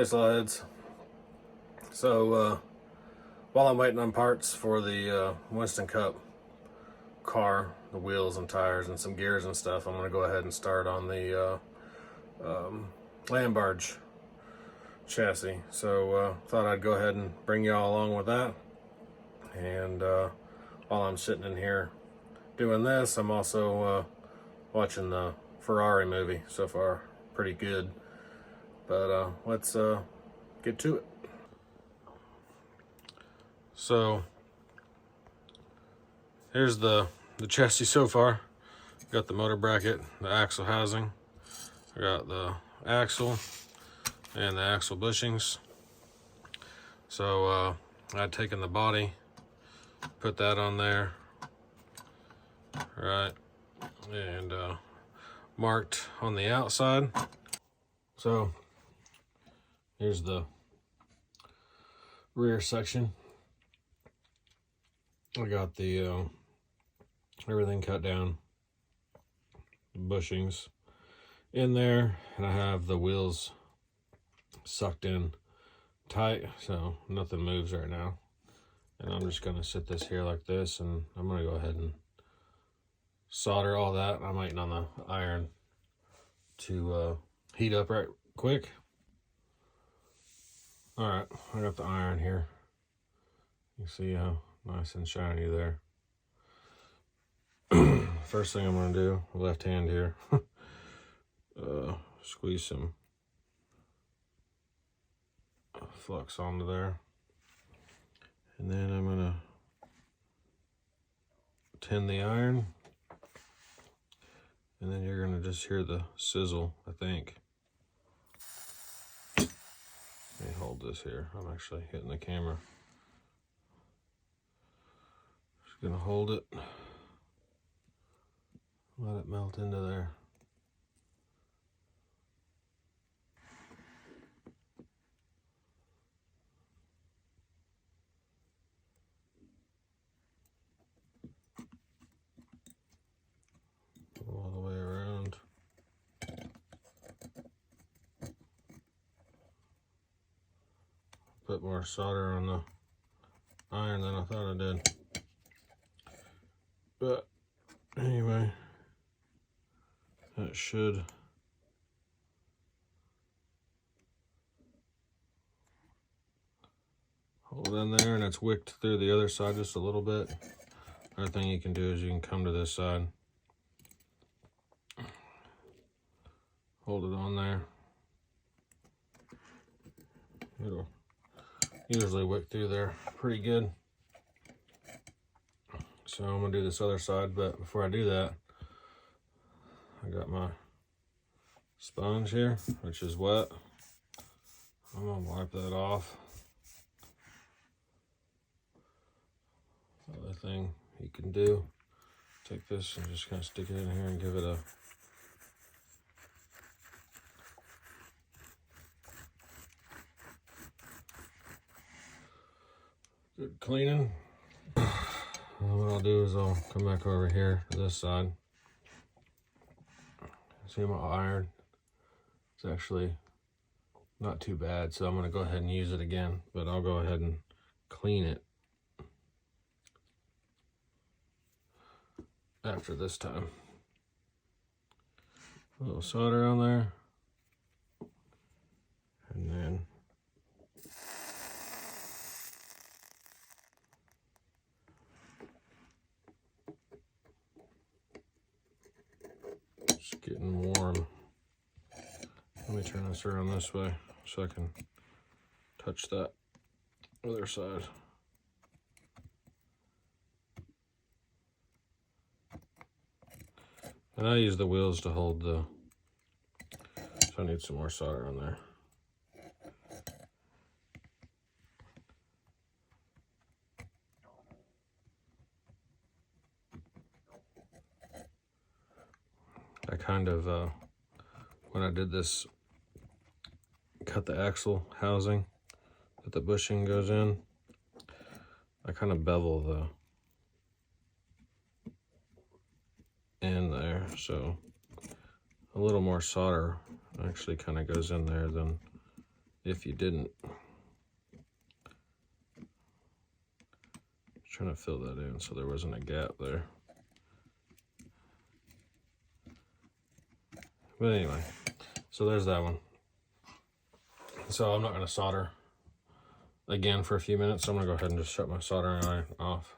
Space Laws. So while I'm waiting on parts for the Winston Cup car, the wheels and tires and some gears and stuff, I'm going to go ahead and start on the land barge chassis. So thought I'd go ahead and bring y'all along with that. And while I'm sitting in here doing this, I'm also watching the Ferrari movie. So far, pretty good. But let's get to it. So here's the chassis so far. Got the motor bracket, the axle housing. I got the axle and the axle bushings. So I'd taken the body, put that on there, right, and marked on the outside. So here's the rear section. I got the everything cut down, the bushings in there, and I have the wheels sucked in tight, so nothing moves right now. And I'm just gonna sit this here like this, and I'm gonna go ahead and solder all that. I'm waiting on the iron to heat up right quick. All right, I got the iron here. You see how nice and shiny there. First thing I'm gonna do, left hand here, squeeze some flux onto there. And then I'm gonna tin the iron. And then you're gonna just hear the sizzle, I think. Let me hold this here. I'm actually hitting the camera. Just gonna hold it. Let it melt into there. All the way around. Put more solder on the iron than I thought I did. But anyway, that should hold in there, and it's wicked through the other side just a little bit. Another thing you can do is you can come to this side, hold it on there. It'll usually wick through there pretty good. So I'm gonna do this other side, but before I do that, I got my sponge here, which is wet. I'm gonna wipe that off. Other thing you can do, take this and just kind of stick it in here and give it a good cleaning. And what I'll do is I'll come back over here to this side. See my iron? It's actually not too bad, so I'm going to go ahead and use it again, but I'll go ahead and clean it after this time. A little solder on there, and then it's getting warm. Let me turn this around this way so I can touch that other side. And I use the wheels to hold the, so I need some more solder on there. I kind of, when I did this, cut the axle housing that the bushing goes in, I kind of bevel the end there, so a little more solder actually kind of goes in there than if you didn't. Trying to fill that in so there wasn't a gap there. But anyway, so there's that one. So I'm not going to solder again for a few minutes. So I'm going to go ahead and just shut my soldering iron off.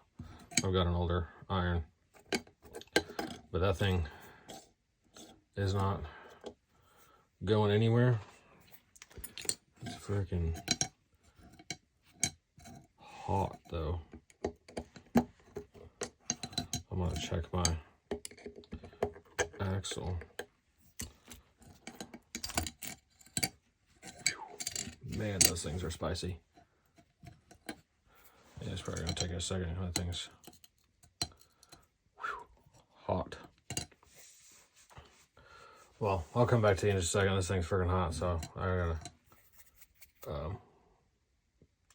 I've got an older iron, but that thing is not going anywhere. It's freaking hot though. I'm going to check my axle. Man, those things are spicy. Yeah, it's probably going to take a second. That thing's hot. Well, I'll come back to you in just a second. This thing's freaking hot, so I gotta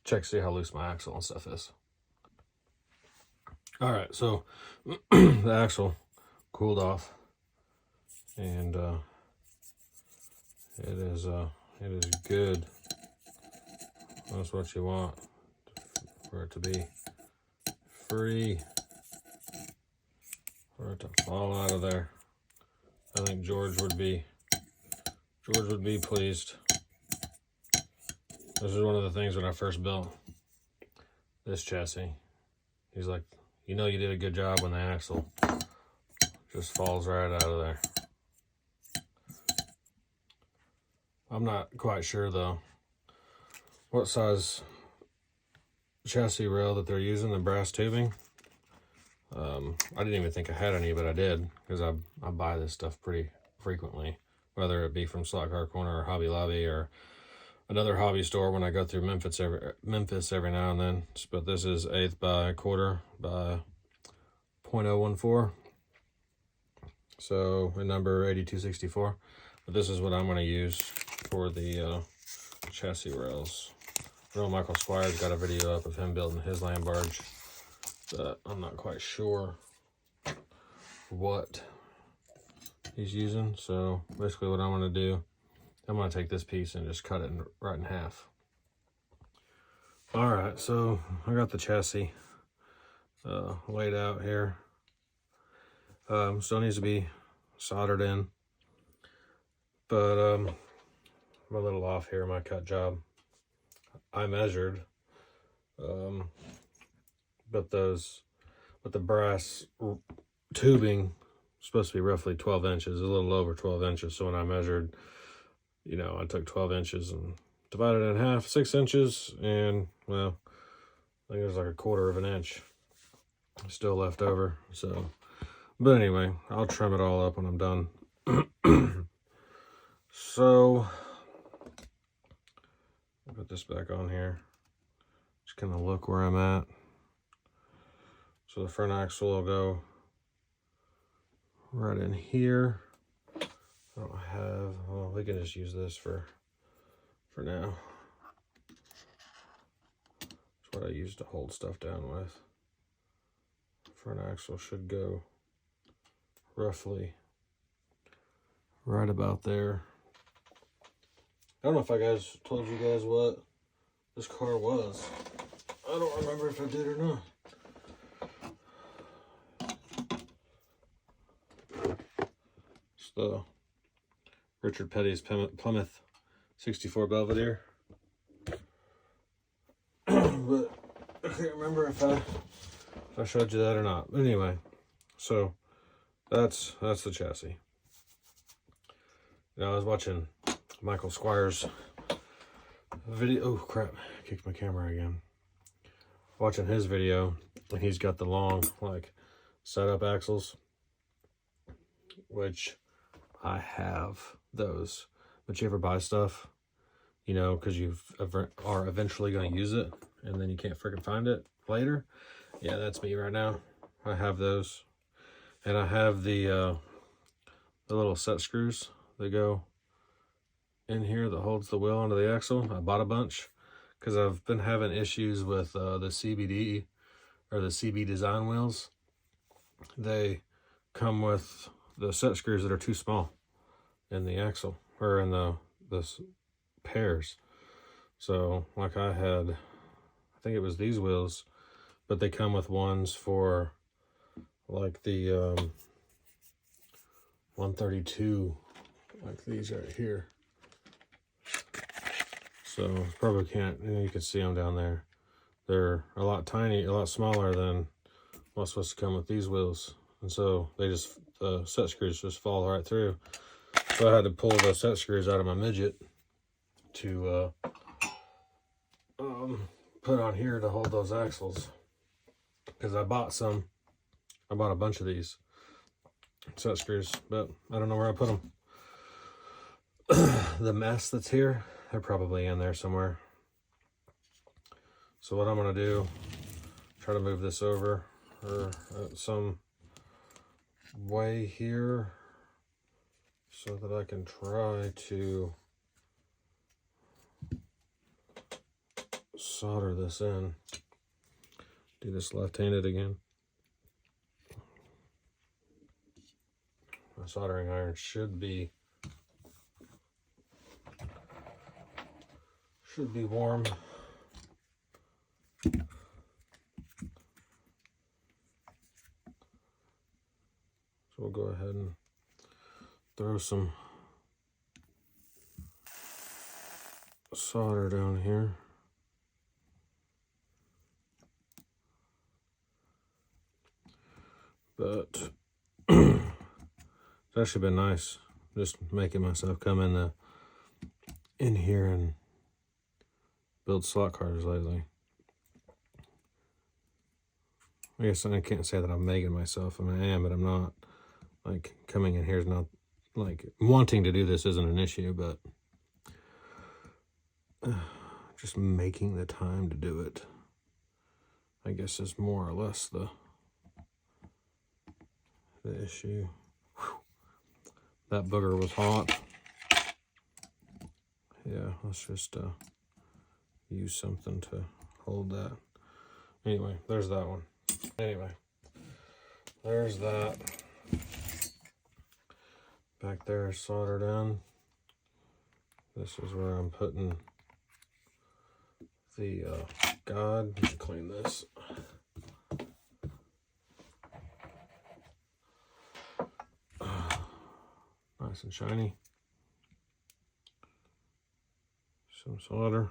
check, see how loose my axle and stuff is. All right, so the axle cooled off, and it is good. That's what you want, for it to be free, for it to fall out of there. I think George would be pleased. This is one of the things when I first built this chassis. He's like, you know, you did a good job when the axle just falls right out of there. I'm not quite sure though what size chassis rail that they're using, the brass tubing. I didn't even think I had any, but I did, because I buy this stuff pretty frequently, whether it be from Slot Car Corner or Hobby Lobby or another hobby store when I go through Memphis every now and then. But this is 1/8 by 1/4 by 0.014. So a number 8264. But this is what I'm going to use for the chassis rails. I know Michael Squire's got a video up of him building his land barge, but I'm not quite sure what he's using. So basically what I'm going to do, I'm going to take this piece and just cut it right in half. All right, so I got the chassis laid out here. Still needs to be soldered in, but I'm a little off here in my cut job. I measured, but the brass tubing supposed to be roughly 12 inches, a little over 12 inches. So when I measured, you know, I took 12 inches and divided it in half, 6 inches, and well, I think there's like 1/4 of an inch still left over. So, but anyway, I'll trim it all up when I'm done. So I'll put this back on here. Just kind of look where I'm at. So the front axle will go right in here. I don't have, well, we can just use this for now. It's what I use to hold stuff down with. Front axle should go roughly right about there. I don't know if I told you guys what this car was. I don't remember if I did or not. It's the Richard Petty's Plymouth 64 Belvedere. But I can't remember if I showed you that or not. But anyway, so that's the chassis. You know, I was watching Michael Squire's video. Oh crap, I kicked my camera again. Watching his video, and he's got the long like setup axles, which I have those. But you ever buy stuff, you know, because you are eventually going to use it, and then you can't freaking find it later? Yeah, that's me right now. I have those, and I have the little set screws that go in here that holds the wheel onto the axle. I bought a bunch because I've been having issues with the CBD or the CB design wheels. They come with the set screws that are too small in the axle or in the pairs. So like I think it was these wheels, but they come with ones for like the 132, like these right here. So probably can't, you can see them down there. They're a lot smaller than what's supposed to come with these wheels. And so they just, the set screws just fall right through. So I had to pull the set screws out of my midget to put on here to hold those axles. Because I bought a bunch of these set screws, but I don't know where I put them. The mess that's here, they're probably in there somewhere. So what I'm gonna do, try to move this over or some way here so that I can try to solder this in. Do this left-handed again. My soldering iron should be warm. So we'll go ahead and throw some solder down here. But it's actually been nice just making myself come in here and build slot cars lately. I guess I can't say that I'm making myself. I mean, I am, but I'm not. Like, coming in here is not, like, wanting to do this isn't an issue, but just making the time to do it, I guess, is more or less the issue. Whew. That booger was hot. Yeah, let's just use something to hold that. Anyway, there's that one. Anyway, there's that. Back there is soldered in. This is where I'm putting the guide. Let me clean this. Nice and shiny. Some solder.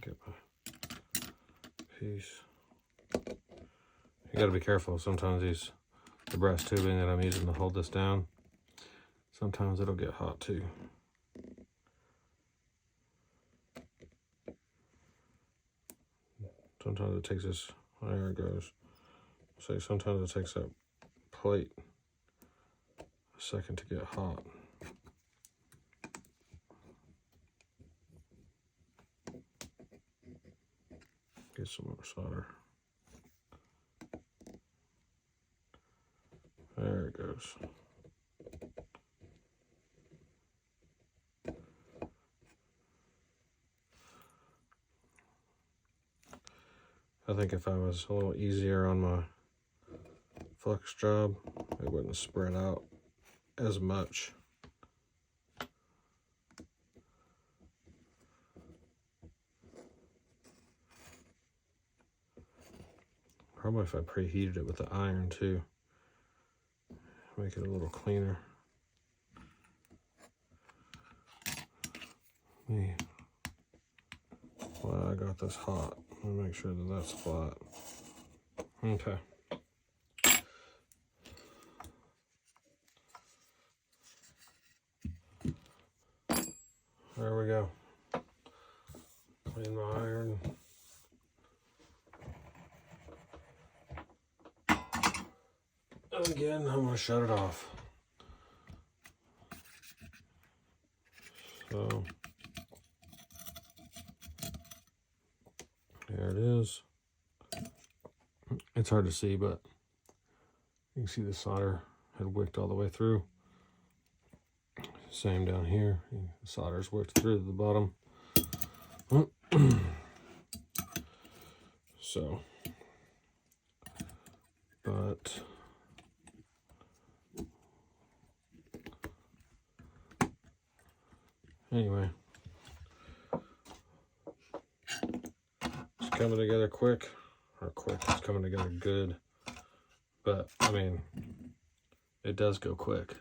Get my piece. You gotta be careful. Sometimes the brass tubing that I'm using to hold this down, sometimes it'll get hot too. Sometimes it takes this, there it goes. So sometimes it takes that plate a second to get hot. Get some more solder. There it goes. I think if I was a little easier on my flux job, it wouldn't spread out as much. Probably if I preheated it with the iron too, make it a little cleaner. Well, I got this hot. Let me make sure that that's flat. Okay. There we go. Clean my iron. And again, I'm going to shut it off. So, there it is. It's hard to see, but you can see the solder had wicked all the way through. Same down here. The solder's wicked through to the bottom. So, But anyway, it's coming together quick. Or quick, it's coming together good. But I mean, it does go quick.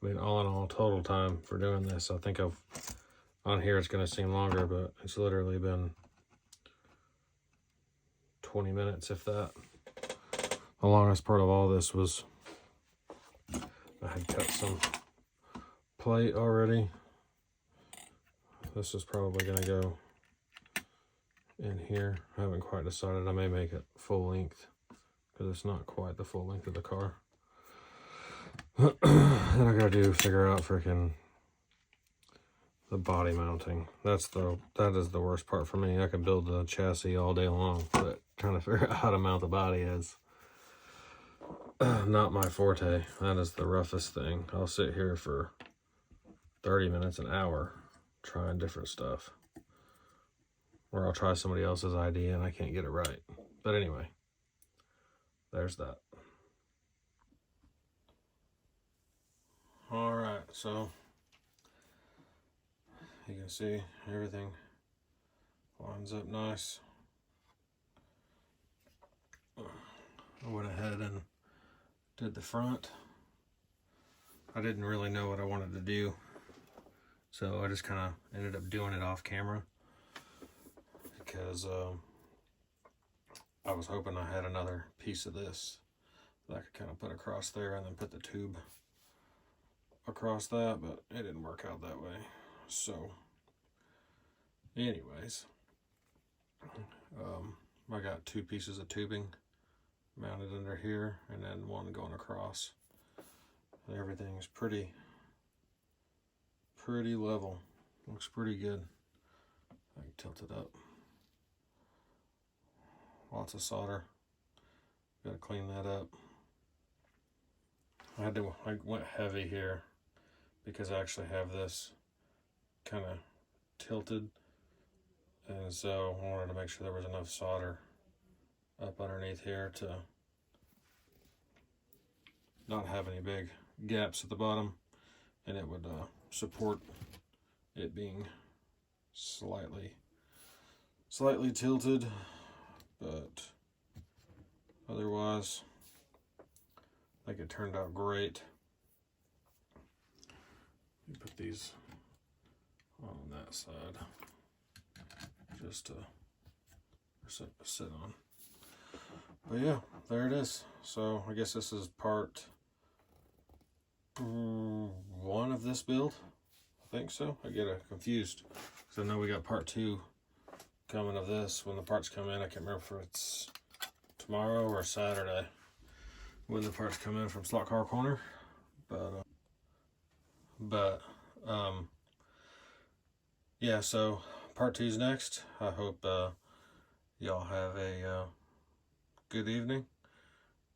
I mean, all in all, total time for doing this, I think on here it's going to seem longer, but it's literally been 20 minutes, if that. The longest part of all this was I had cut some plate already. This is probably going to go in here. I haven't quite decided. I may make it full length because it's not quite the full length of the car. Then I gotta figure out freaking the body mounting. That is the worst part for me. I can build the chassis all day long, but trying to figure out how to mount the body is not my forte. That is the roughest thing. I'll sit here for 30 minutes, an hour, trying different stuff. Or I'll try somebody else's idea and I can't get it right. But anyway, there's that. All right, so you can see everything lines up nice. I went ahead and did the front. I didn't really know what I wanted to do, so I just kind of ended up doing it off camera because I was hoping I had another piece of this that I could kind of put across there and then put the tube across that, but it didn't work out that way. So anyways, I got two pieces of tubing mounted under here and then one going across. Everything's pretty level. Looks pretty good. I can tilt it up. Lots of solder. Gotta clean that up. I went heavy here because I actually have this kind of tilted, and so I wanted to make sure there was enough solder up underneath here to not have any big gaps at the bottom, and it would support it being slightly tilted, but otherwise I think it turned out great. Let me put these on that side just to sit on. But yeah, there it is. So I guess this is part 1 of this build. I think so. I get confused because I know we got part 2 coming of this when the parts come in. I can't remember if it's tomorrow or Saturday when the parts come in from Slot Car Corner. But yeah, so part 2's next. I hope y'all have a good evening.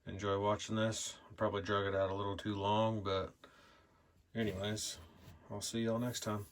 Enjoy watching this. I probably drug it out a little too long, but anyways, I'll see y'all next time.